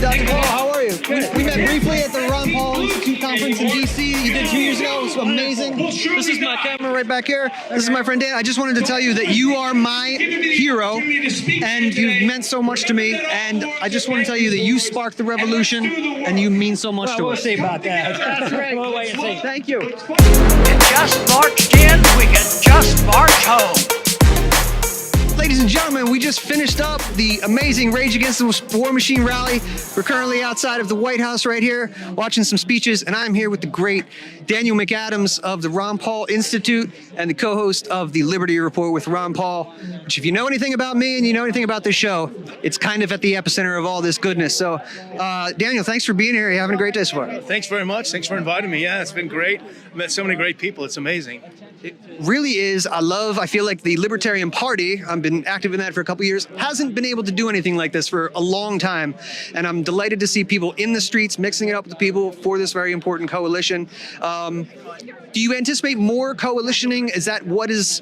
Dr. Paul, how are you? We met briefly at the Ron Paul Institute conference in D.C. You did 2 years ago. It was amazing. This is my camera right back here. This is my friend Dan. I just wanted to tell you that you are my hero, and you've meant so much to me. And I just want to tell you that you sparked the revolution, and you mean so much to us. We'll see about that. That's right. We'll wait and see. Thank you. You just marched in, we can just march home. Ladies and gentlemen, we just finished up the amazing Rage Against the War Machine rally. We're currently outside of the White House right here, watching some speeches, and I'm here with the great Daniel McAdams of the Ron Paul Institute and the co-host of the Liberty Report with Ron Paul, which if you know anything about me and you know anything about this show, it's kind of at the epicenter of all this goodness. So, Daniel, thanks for being here. You're having a great day so far. Thanks very much. Thanks for inviting me. Yeah, it's been great. I've met so many great people. It's amazing. It really is. I feel like the Libertarian Party, I've been active in that for a couple years, hasn't been able to do anything like this for a long time. And I'm delighted to see people in the streets mixing it up with the people for this very important coalition. Do you anticipate more coalitioning? Is that what it's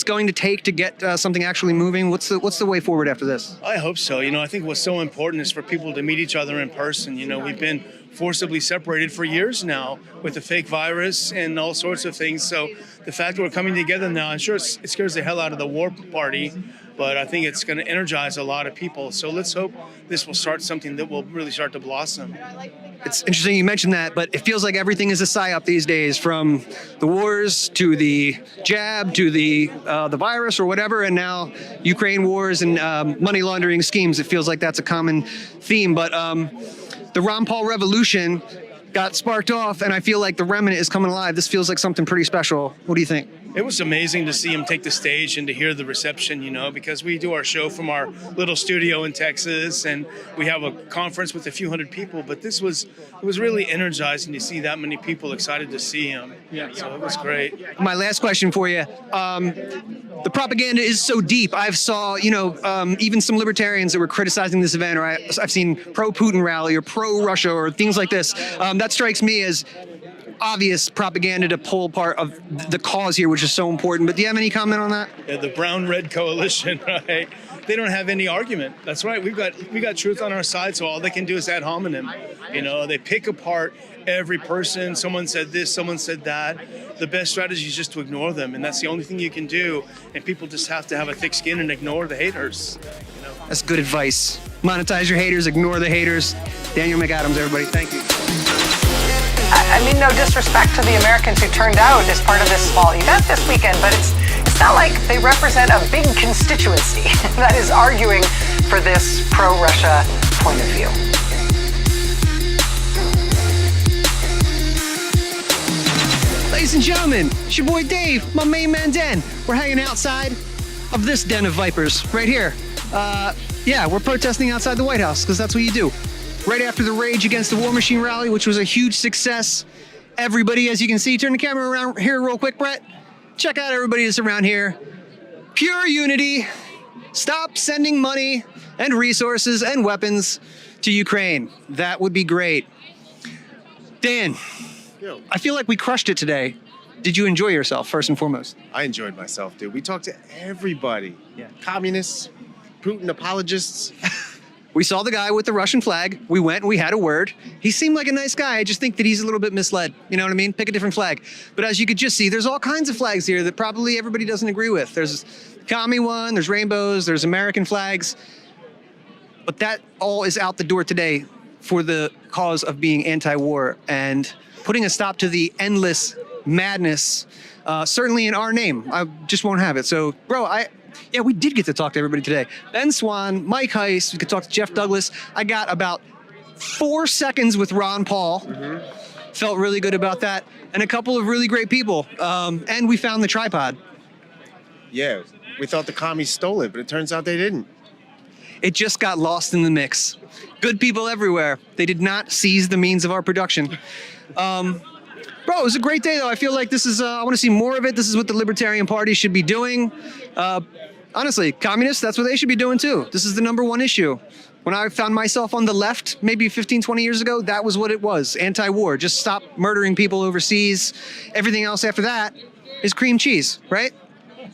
going to take to get something actually moving? What's the way forward after this? I hope so. I think what's so important is for people to meet each other in person. We've been forcibly separated for years now with the fake virus and all sorts of things. So the fact that we're coming together now, I'm sure it scares the hell out of the war party, but I think it's going to energize a lot of people. So let's hope this will start something that will really start to blossom. It's interesting you mentioned that, but it feels like everything is a psyop these days, from the wars to the jab to the virus or whatever, and now Ukraine wars and money laundering schemes. It feels like that's a common theme, but the Ron Paul revolution got sparked off, and I feel like the remnant is coming alive. This feels like something pretty special. What do you think? It was amazing to see him take the stage and to hear the reception, because we do our show from our little studio in Texas, and we have a conference with a few hundred people, but it was really energizing to see that many people excited to see him. Yeah. So it was great. My last question for you. The propaganda is so deep. I've saw, even some libertarians that were criticizing this event, or I've seen pro-Putin rally or pro-Russia or things like this. That strikes me as obvious propaganda to pull part of the cause here, which is so important. But do you have any comment on that? Yeah, the brown-red coalition, right? They don't have any argument. That's right. We got truth on our side, so all they can do is ad hominem. They pick apart every person. Someone said this, someone said that. The best strategy is just to ignore them, and that's the only thing you can do. And people just have to have a thick skin and ignore the haters. That's good advice. Monetize your haters, ignore the haters. Daniel McAdams, everybody. Thank you. I mean, no disrespect to the Americans who turned out as part of this small event this weekend, but it's not like they represent a big constituency that is arguing for this pro-Russia point of view. Ladies and gentlemen, it's your boy Dave, my main man Dan. We're hanging outside of this den of vipers right here. We're protesting outside the White House because that's what you do. Right after the Rage Against the War Machine rally, which was a huge success. Everybody, as you can see, turn the camera around here real quick, Brett. Check out everybody that's around here. Pure unity. Stop sending money and resources and weapons to Ukraine. That would be great. Dan, I feel like we crushed it today. Did you enjoy yourself, first and foremost? I enjoyed myself, dude. We talked to everybody. Yeah. Communists, Putin apologists. We saw the guy with the Russian flag. We went and we had a word. He seemed like a nice guy. I just think that he's a little bit misled. You know what I mean? Pick a different flag. But as you could just see, there's all kinds of flags here that probably everybody doesn't agree with. There's Commie one, there's rainbows, there's American flags. But that all is out the door today for the cause of being anti-war and putting a stop to the endless madness, certainly in our name. I just won't have it. So, bro, we did get to talk to everybody today. Ben Swann, Mike Heise, we could talk to Jeff Douglas. I got about 4 seconds with Ron Paul. Felt really good about that. And a couple of really great people. And we found the tripod. Yeah, we thought the commies stole it, but it turns out they didn't. It just got lost in the mix. Good people everywhere. They did not seize the means of our production. Bro, it was a great day, though. I feel like this is, I want to see more of it. This is what the Libertarian Party should be doing. Honestly, communists, that's what they should be doing too. This is the number one issue. When I found myself on the left, maybe 15, 20 years ago, that was what it was. Anti-war. Just stop murdering people overseas. Everything else after that is cream cheese, right?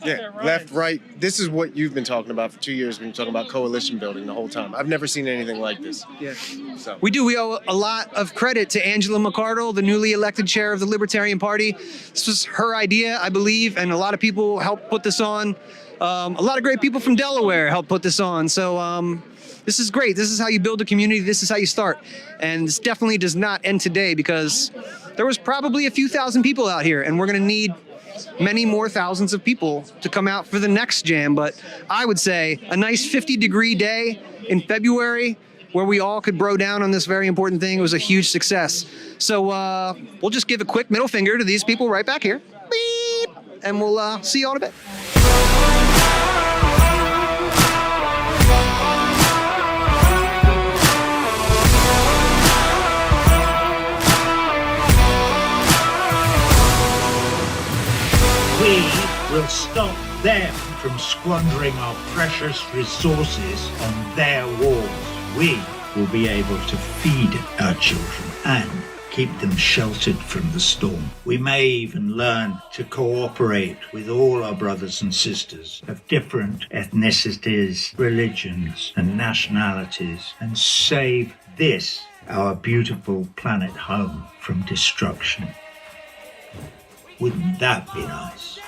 Yeah, left, right. This is what you've been talking about for 2 years. We've been talking about coalition building the whole time. I've never seen anything like this. Yeah. So We do. We owe a lot of credit to Angela McArdle, the newly elected chair of the Libertarian Party. This was her idea, I believe, and a lot of people helped put this on. A lot of great people from Delaware helped put this on. So this is great. This is how you build a community. This is how you start. And this definitely does not end today because there was probably a few thousand people out here, and we're going to need many more thousands of people to come out for the next jam. But I would say a nice 50-degree day in February where we all could bro down on this very important thing was a huge success. So we'll just give a quick middle finger to these people right back here. Beep! And we'll see you all in a bit. We will stop them from squandering our precious resources on their wars. We will be able to feed our children and keep them sheltered from the storm. We may even learn to cooperate with all our brothers and sisters of different ethnicities, religions, and nationalities and save this, our beautiful planet home, from destruction. Wouldn't that be nice?